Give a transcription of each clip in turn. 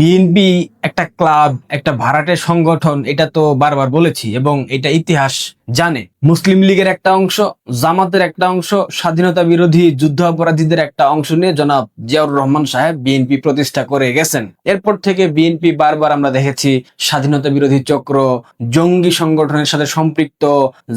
BNP একটা club, একটা ভাড়াটের সংগঠন, এটা তো বারবার বলেছি এবং এটা ইতিহাস জানে। মুসলিম লীগের একটা অংশ, জামাতের একটা অংশ, স্বাধীনতা বিরোধী যুদ্ধ অপরাধীদের একটা অংশ নিয়ে জনাব জিয়াউর রহমান সাহেব বিএনপি প্রতিষ্ঠা করে গেছেন। এরপর থেকে বিএনপি বারবার আমরা দেখেছি স্বাধীনতা বিরোধী চক্র, জঙ্গি সংগঠনের সাথে সম্পৃক্ত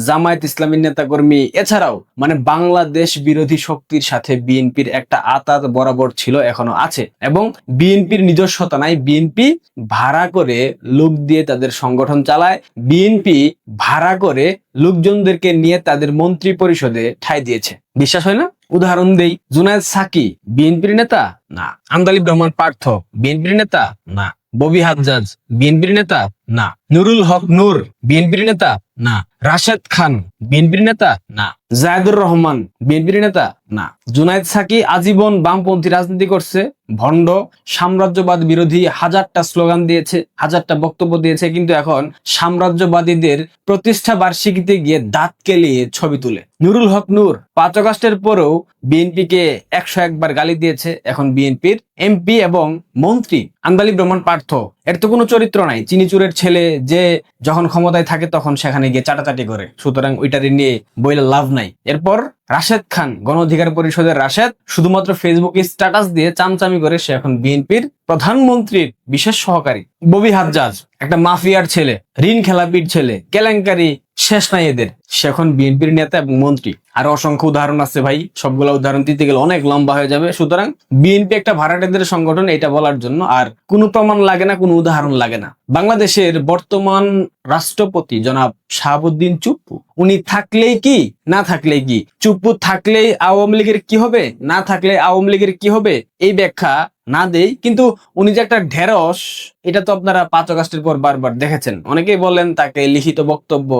জামায়াত ইসলামী নেতাকর্মী, এছাড়াও মানে বাংলাদেশ বিরোধী শক্তির সাথে বিএনপির একটা আঁতাত বরাবর ছিল, এখনো আছে। এবং বিএনপির নিজস্বতা নাই, বিএনপি ভাড়া করে লোক দিয়ে তাদের সংগঠন চালায়, বিএনপি ভাড়া করে লোকজনদেরকে নিয়ে তাদের মন্ত্রী পরিষদে ঠাঁই দিয়েছে। বিশ্বাস হয় না? উদাহরণ দেই, জুনায়েদ সাকি বিএনপির নেতা না, আন্দালিব রহমান পার্থ বিএনপির নেতা না, ববি হাজ্জাজ বিএনপির নেতা না, নুরুল হক নূর বিএনপির নেতা না, রাশেদ খান বিএনপির নেতা না, জায়েদুর রহমান বিএনপির নেতা না। জুনায়েদ সাকি আজীবন বামপন্থী রাজনীতি করছে, ভণ্ড সাম্রাজ্যবাদ বিরোধী হাজারটা স্লোগান দিয়েছে, হাজারটা বক্তব্য দিয়েছে, কিন্তু এখন সাম্রাজ্যবাদীদের প্রতিষ্ঠা বার্ষিকীতে গিয়ে দাঁত কেলিয়ে ছবি তুলে। নুরুল হক নূর 5 আগস্টের পরেও বিএনপিকে 101 বার গালি দিয়েছে, এখন বিএনপির এমপি এবং মন্ত্রী। আন্দালিব রহমান পার্থ, এর তো কোনো চরিত্র নাই, চিনিচুরের ছেলে, যে যখন ক্ষমতায় থাকে তখন সেখানে গিয়ে চাটাচাটি করে, সুতরাং ওইটারে নিয়ে বইলে লাভ নাই। এরপর রাশেদ খান, গণ অধিকার পরিষদের রাশেদ, শুধুমাত্র ফেসবুকে স্ট্যাটাস দিয়ে চামচামি করে সে এখন বিএনপির প্রধানমন্ত্রীর বিশেষ সহকারী। ববি হাজ্জাজ একটা মাফিয়ার ছেলে, ঋণ খেলাপির ছেলে, কেলেঙ্কারি শেষ নাই এদের, সে এখন বিএনপির নেতা এবং মন্ত্রী। আর অসংখ্য উদাহরণ আছে ভাই, সবগুলো উদাহরণ দিতে গেলে অনেক লম্বা হয়ে যাবে। সুতরাং বিএনপি একটা ভাড়াটেদের সংগঠন, এটা বলার জন্য আর কোনো প্রমাণ লাগে না, কোনো উদাহরণ লাগে না। বাংলাদেশের বর্তমান রাষ্ট্রপতি জনাব শাহাবুদ্দিন চুপ্পু, উনি থাকলেই কি না থাকলেই কি, চুপ্পু থাকলেই আওয়ামী লীগের কি হবে, না থাকলে আওয়ামী লীগের কি হবে, এই ব্যাখ্যা না দেই। কিন্তু উনি যে একটা ঢেরস, এটা তো আপনারা 5 আগস্টের পর বারবার দেখেছেন। অনেকেই বলেন তাকে লিখিত বক্তব্য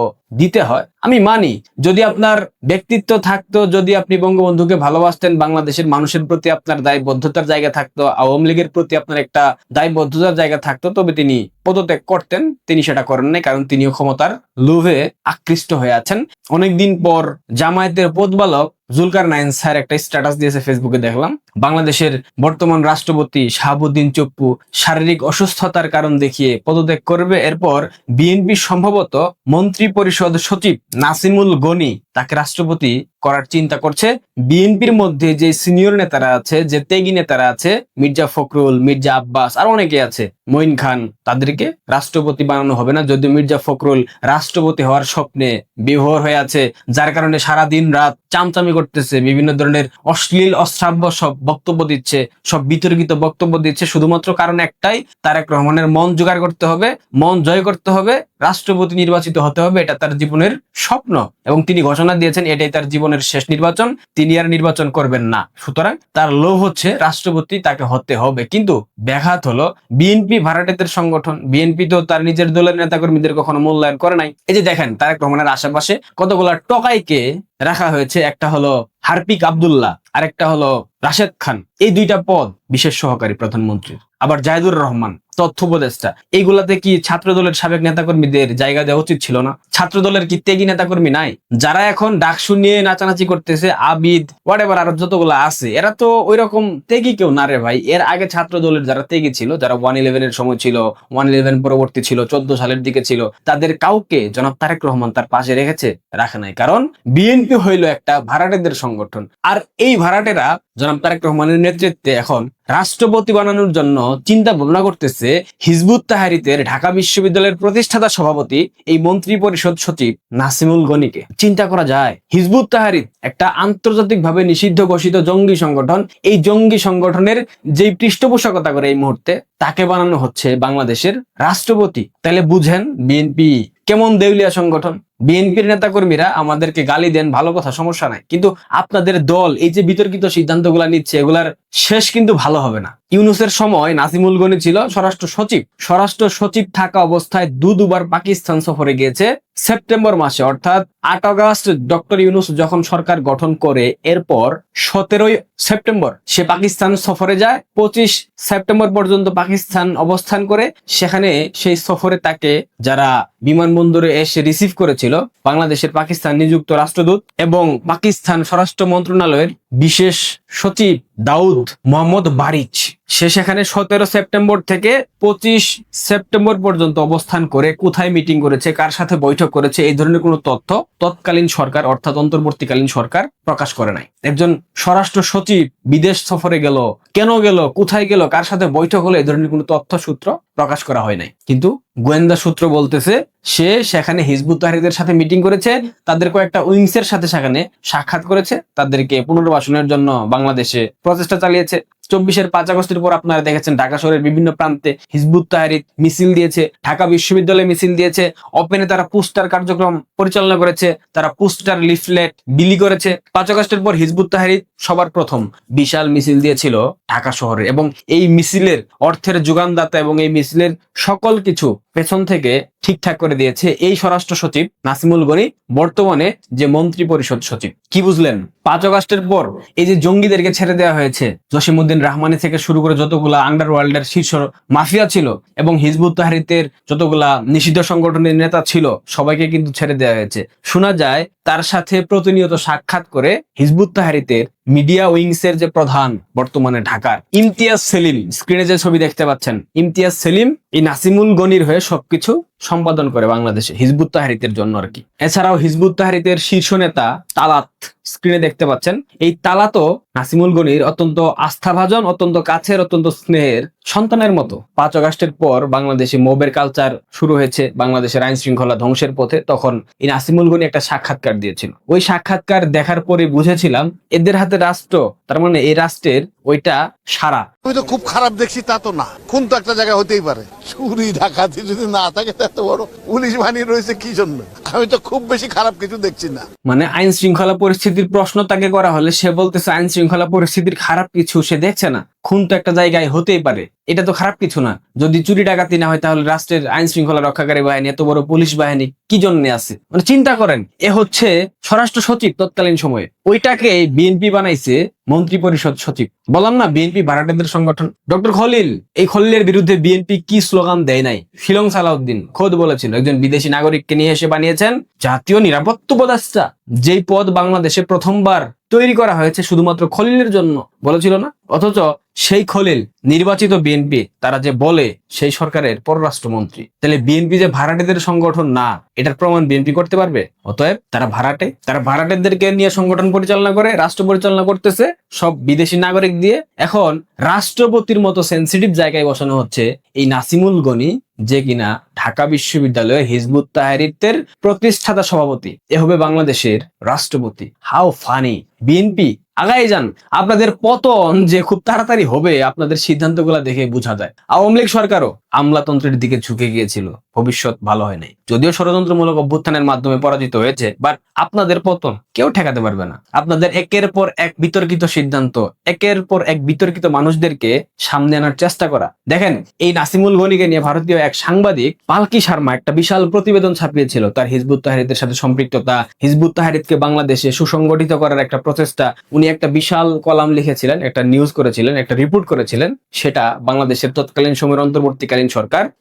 দিতে হয়, আমি মানি। যদি আপনার ব্যক্তিত্ব থাকতো, যদি আপনি বঙ্গবন্ধুকে ভালোবাসতেন, বাংলাদেশের মানুষের প্রতি আপনার দায়বদ্ধতার জায়গা থাকতো, আওয়ামী লীগের প্রতি আপনার একটা দায়বদ্ধতার জায়গা থাকতো, তবে তিনি পদত্যাগ করতেন। তিনি সেটা করেন নাই, কারণ তিনিও ক্ষমতার লোভে আকৃষ্ট হয়ে আছেন। অনেকদিন পর জামায়াতের পদবালক জুলকারনাইন স্যার একটা স্ট্যাটাস দিয়েছে ফেসবুকে, দেখলাম বাংলাদেশের বর্তমান রাষ্ট্রপতি শাহাবুদ্দিন চুপ্পু শারীরিক অসুস্থতার কারণ দেখিয়ে পদত্যাগ করবে। এরপর বিএনপি সম্ভবত মন্ত্রী পরিষদ সচিব নাসিমুল গনি তাকে রাষ্ট্রপতি করার চিন্তা করছে। বিএনপির মধ্যে যে সিনিয়র নেতারা আছে, যে ত্যাগী নেতারা আছে, মির্জা ফখরুল, মির্জা আব্বাস, আর অনেকে আছে, মঈন খান, তাদেরকে রাষ্ট্রপতি বানানো হবে না। যদিও মির্জা ফখরুল রাষ্ট্রপতি হওয়ার স্বপ্নে বিভোর হয়ে আছে, যার কারণে সারা দিন রাত চামচামি করতেছে, বিভিন্ন ধরনের অশ্লীল অশ্রাব্য সব বক্তব্য দিচ্ছে, সব বিতর্কিত বক্তব্য দিচ্ছে, শুধুমাত্র কারণ একটাই, তারেক রহমানের মন জোগাড় করতে হবে, মন জয় করতে হবে, রাষ্ট্রপতি নির্বাচিত হতে হবে। এটা তার জীবনের স্বপ্ন এবং তিনি ঘোষণা দিয়েছেন এটাই তার জীবনের শেষ নির্বাচন, তিনি আর নির্বাচন করবেন না। সুতরাং তার লোভ হচ্ছে রাষ্ট্রপতি তাকে হতে হবে। কিন্তু ব্যাঘাত হলো বিএনপি ভাড়াটেদের সংগঠন, বিএনপি তো তার নিজের দলের নেতাকর্মীদের কখনো মূল্যায়ন করে নাই। এই যে দেখেন, তারেক রহমানের আশেপাশে কতগুলা টকাইকে রাখা হয়েছে, একটা হলো হারপিক আব্দুল্লাহ, আরেকটা হলো রাশেদ খান, এই 2টা পদ বিশেষ সহকারী প্রধানমন্ত্রীর। আবার জায়েদুর রহমান তথ্য উপদেষ্টা, এইগুলাতে কি ছাত্র দলের সাবেক নেতাকর্মীদের জায়গা দেওয়া উচিত ছিল না? ছাত্র দলের কি ত্যাগী নেতাকর্মী নাই? যারা এখন ডাকসু নিয়ে নাচানাচি করতেছে, আবিদ, হোয়াটএভার, আরো যতগুলো আছে, এরা তো ওই রকম ত্যাগী কেউ না রে ভাই। এর আগে ছাত্র দলের যারা ত্যাগী ছিল, যারা 111 এর সময় ছিল, 111 পরবর্তী ছিল, 14 সালের দিকে ছিল, তাদের কাউকে জনাব তারেক রহমান তার পাশে রেখেছে? রাখে নাই। কারণ বিএনপি হইলো একটা ভাড়াটেদের সংগঠন, আর এই ভাড়াটেরা জনাব তারেক রহমানের নেতৃত্বে এখন রাষ্ট্রপতি বানানোর জন্য চিন্তা ভাবনা করতেছে হিজবুত তাহরিরের ঢাকা বিশ্ববিদ্যালয়ের প্রতিষ্ঠাতা সভাপতি, এই মন্ত্রী পরিষদ সচিব নাসিমুল গনিকে। চিন্তা করা যায়, হিজবুত তাহরির একটা আন্তর্জাতিকভাবে নিষিদ্ধ ঘোষিত জঙ্গি সংগঠন, এই জঙ্গি সংগঠনের যেই পৃষ্ঠপোষকতা করে এই মুহূর্তে, তাকে বানানো হচ্ছে বাংলাদেশের রাষ্ট্রপতি। তাহলে বুঝেন বিএনপি কেমন দেউলিয়া সংগঠন। বিএনপির নেতাকর্মীরা আমাদেরকে গালি দেন, ভালো কথা, সমস্যা নাই, কিন্তু আপনাদের দল এই যে বিতর্কিত সিদ্ধান্তগুলা নিচ্ছে, এগুলার শেষ কিন্তু ভালো হবে না। ইউনূসের সময় নাসিমুল গনি ছিল স্বরাষ্ট্র সচিব। স্বরাষ্ট্র সচিব থাকা অবস্থায় দুবার পাকিস্তান সফরে গিয়েছে। সেপ্টেম্বর মাসে, অর্থাৎ 8 আগস্ট ডক্টর ইউনূস যখন সরকার গঠন করে, এরপর 17 সেপ্টেম্বর সে পাকিস্তান সফরে যায়। 25 সেপ্টেম্বর পর্যন্ত পাকিস্তান অবস্থান করে। সেখানে সেই সফরে তাকে যারা বিমানবন্দরে এসে রিসিভ করেছিল, বাংলাদেশের পাকিস্তান নিযুক্ত রাষ্ট্রদূত এবং পাকিস্তান স্বরাষ্ট্র মন্ত্রণালয়ের বিশেষ সচিব দাউদ মোহাম্মদ বারিচ সে সেখানে 17 সেপ্টেম্বর থেকে 25 সেপ্টেম্বর পর্যন্ত অবস্থান করে কোথায় মিটিং করেছে, কার সাথে বৈঠক করেছে, এই ধরনের কোনো তথ্য তৎকালীন সরকার অর্থাৎ অন্তর্বর্তীকালীন সরকার প্রকাশ করে নাই। একজন স্বরাষ্ট্র সচিব বিদেশ সফরে গেল, কেন গেল, কোথায় গেল, কার সাথে বৈঠক হলো, এই ধরনের কোনো তথ্য সূত্র প্রকাশ করা হয় নাই। কিন্তু গোয়েন্দা সূত্র বলতেছে সে সেখানে হিজবুত তাহরীরের সাথে মিটিং করেছে, তাদের কয়েকটা উইংস এর সাথে সেখানে সাক্ষাৎ করেছে, তাদেরকে পুনর্বাসনের জন্য বাংলাদেশে প্রচেষ্টা চালিয়েছে। 24-এর 5 আগস্টের পর আপনারা দেখেছেন ঢাকা শহরের বিভিন্ন প্রান্তে হিজবুত তাহরীর মিছিল দিয়েছে, ঢাকা বিশ্ববিদ্যালয়ে মিছিল দিয়েছে, ওপেনে তারা পোস্টার কার্যক্রম পরিচালনা করেছে, তারা পোস্টার লিফলেট বিলি করেছে। 5 আগস্টের পর হিজবুত তাহরীর সবার প্রথম বিশাল মিছিল দিয়েছিল ঢাকা শহরে, এবং এই মিছিলের অর্থের যোগানদাতা এবং এই মিছিলের সকল কিছু পেছন থেকে ঠিকঠাক করে দিয়েছে এই স্বরাষ্ট্র সচিব নাসিমুল গনি, বর্তমানে যে মন্ত্রী পরিষদ সচিব। কি বুঝলেন? 5 আগস্টের পর এই যে জঙ্গিদেরকে ছেড়ে দেওয়া হয়েছে, জসিমউদ্দিন রাহমানি থেকে শুরু করে যতগুলা আন্ডারওয়ার্ল্ডের শীর্ষ মাফিয়া ছিল এবং হিজবুত তাহরীরের যতগুলা নিষিদ্ধ সংগঠনের নেতা ছিল, সবাইকে কিন্তু ছেড়ে দেওয়া হয়েছে। শোনা যায় তার সাথে প্রতিনিয়ত সাক্ষাৎ করে হিজবুত তাহরীরের মিডিয়া উইংস এর যে প্রধান বর্তমানে ঢাকার ইমতিয়াজ সেলিম, স্ক্রিনে যে ছবি দেখতে পাচ্ছেন, ইমতিয়াজ সেলিম এই নাসিমুল গনির হয়ে সবকিছু সম্পাদন করে বাংলাদেশে হিজবুত তাহরীরের জন্য আর কি। এছাড়াও হিজবুত তাহরীরের শীর্ষ নেতা তালাত, স্ক্রিনে দেখতে পাচ্ছেন, এই তালাতও নাসিমুল গনির অত্যন্ত আস্থাভাজন, অত্যন্ত কাছের, অত্যন্ত স্নেহের সন্তানের মতো। 5 আগস্টের পর বাংলাদেশে মবের কালচার শুরু হয়েছে, বাংলাদেশের আইন শৃঙ্খলা ধ্বংসের পথে, তখন এই নাসিমুল গনি একটা সাক্ষাৎকার দিয়েছিল। ওই সাক্ষাৎকার দেখার পরে বুঝেছিলাম এদের হাতে রাষ্ট্র, তার মানে এই রাষ্ট্রের ওইটা সারা। আমি তো খুব খারাপ দেখছি তা তো না, খুন তো একটা জায়গায় হতেই পারে, চুরি ডাকাতি যদি না থাকে এত বড় পুলিশ বাহিনী রয়েছে কি জন্য? আমি তো খুব বেশি খারাপ কিছু দেখছি না। মানে আইন শৃঙ্খলা পরিস্থিতির প্রশ্ন তাকে করা হলে সে বলতেছে আইন শৃঙ্খলা পরিস্থিতির খারাপ কিছু সে দেখছে না, খুন তো একটা জায়গায় হতেই পারে, এটা তো খারাপ কিছু না। যদি চুরি ডাকাতি না হয় তাহলে রাষ্ট্রের আইন শৃঙ্খলা রক্ষাকারী বাহিনী, এত বড় পুলিশ বাহিনী কি জন্য আছে? মানে চিন্তা করেন, এ হচ্ছে স্বরাষ্ট্র সচিব তৎকালীন সময়ে, ওইটাকে বিএনপি বানাইছে মন্ত্রী পরিষদ সচিব। বললাম না বিএনপি ভাড়াটেদের সংগঠন। ডক্টর খলিল, এই খলিলের বিরুদ্ধে বিএনপি কি স্লোগান দেয় নাই? শিলং সালাউদ্দিন খোদ বলেছিল একজন বিদেশি নাগরিককে নিয়ে এসে বানিয়েছেন জাতীয় নিরাপত্তা উপদেষ্টা, যেই পদ বাংলাদেশে প্রথমবার তৈরি করা হয়েছে শুধুমাত্র খলিলের জন্য, বলেছিল না? অথচ সেই খলিল নির্বাচিত বিএনপি, তারা যে বলে সেই সরকারের পররাষ্ট্রমন্ত্রী। তাহলে বিএনপি যে ভাড়াটেদের সংগঠন না, এটার প্রমাণ বিএনপি করতে পারবে? অতএব তারা ভাড়াটে, তারা ভাড়াটেদেরকে নিয়ে সংগঠন পরিচালনা করে, রাষ্ট্র পরিচালনা করতেছে সব বিদেশি নাগরিক দিয়ে। এখন রাষ্ট্রপতির মতো সেন্সিটিভ জায়গায় বসানো হচ্ছে এই নাসিমুল গনি, যে কিনা ঢাকা বিশ্ববিদ্যালয়ে হিজবুত তাহরীরের প্রতিষ্ঠাতা সভাপতি, এ হবে বাংলাদেশের রাষ্ট্রপতি। How funny! বিএনপি আগাই যান, আপনাদের পতন যে খুব তাড়াতাড়ি হবে আপনাদের সিদ্ধান্তগুলো দেখে বোঝা যায়। আওয়ামী লীগ সরকারও আমলাতন্ত্রের দিকে ঝুঁকে গিয়েছিল, ভবিষ্যৎ ভালো হয় নাই, যদিও ষড়যন্ত্রমূলক অভ্যুত্থানের মাধ্যমে পরাজিত হয়েছে, বাট আপনাদের পতন কেউ ঠেকাতে পারবে না। আপনাদের একের পর এক বিতর্কিত সিদ্ধান্ত, একের পর এক বিতর্কিত মানুষদেরকে সামনে আনার চেষ্টা করা। দেখেন, এই নাসিমুল গনিকে নিয়ে ভারতীয় এক সাংবাদিক পালকি শর্মা একটা বিশাল প্রতিবেদন ছাপিয়েছিল, তার হিজবুত তাহরীরের সাথে সম্পৃক্ততা, হিজবুত তাহরীরকে বাংলাদেশে সুসংগঠিত করার একটা প্রচেষ্টা। উনি একটা বিশাল কলাম লিখেছিলেন, একটা নিউজ করেছিলেন, একটা রিপোর্ট করেছিলেন। সেটা বাংলাদেশের তৎকালীন সময়ের অন্তর্বর্তীকালীন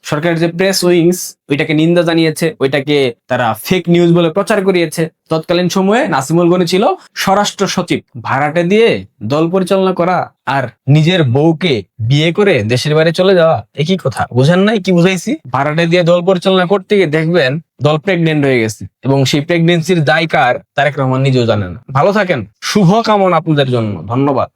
সরকারের যে প্রেস উইংস ওইটাকে নিন্দা জানিয়েছে, ওইটাকে তারা ফেক নিউজ বলে প্রচার করিয়েছে। তৎকালীন সময়ে নাসিমুল গনি ছিল স্বরাষ্ট্র সচিব। ভাড়াটে দিয়ে দল পরিচালনা করা আর নিজের বউকে বিয়ে করে দেশের বাইরে চলে যাওয়া, একই কথা। বুঝেন নাই কি বুঝাইছি? ভাড়াটে দিয়ে দল পরিচালনা করতে গিয়ে দেখবেন দল প্রেগনেন্ট হয়ে গেছে, এবং সেই প্রেগনেন্সির দায় কার তারেক রহমান নিজেও জানেন না। ভালো থাকেন, শুভ কামনা আপনাদের জন্য, ধন্যবাদ।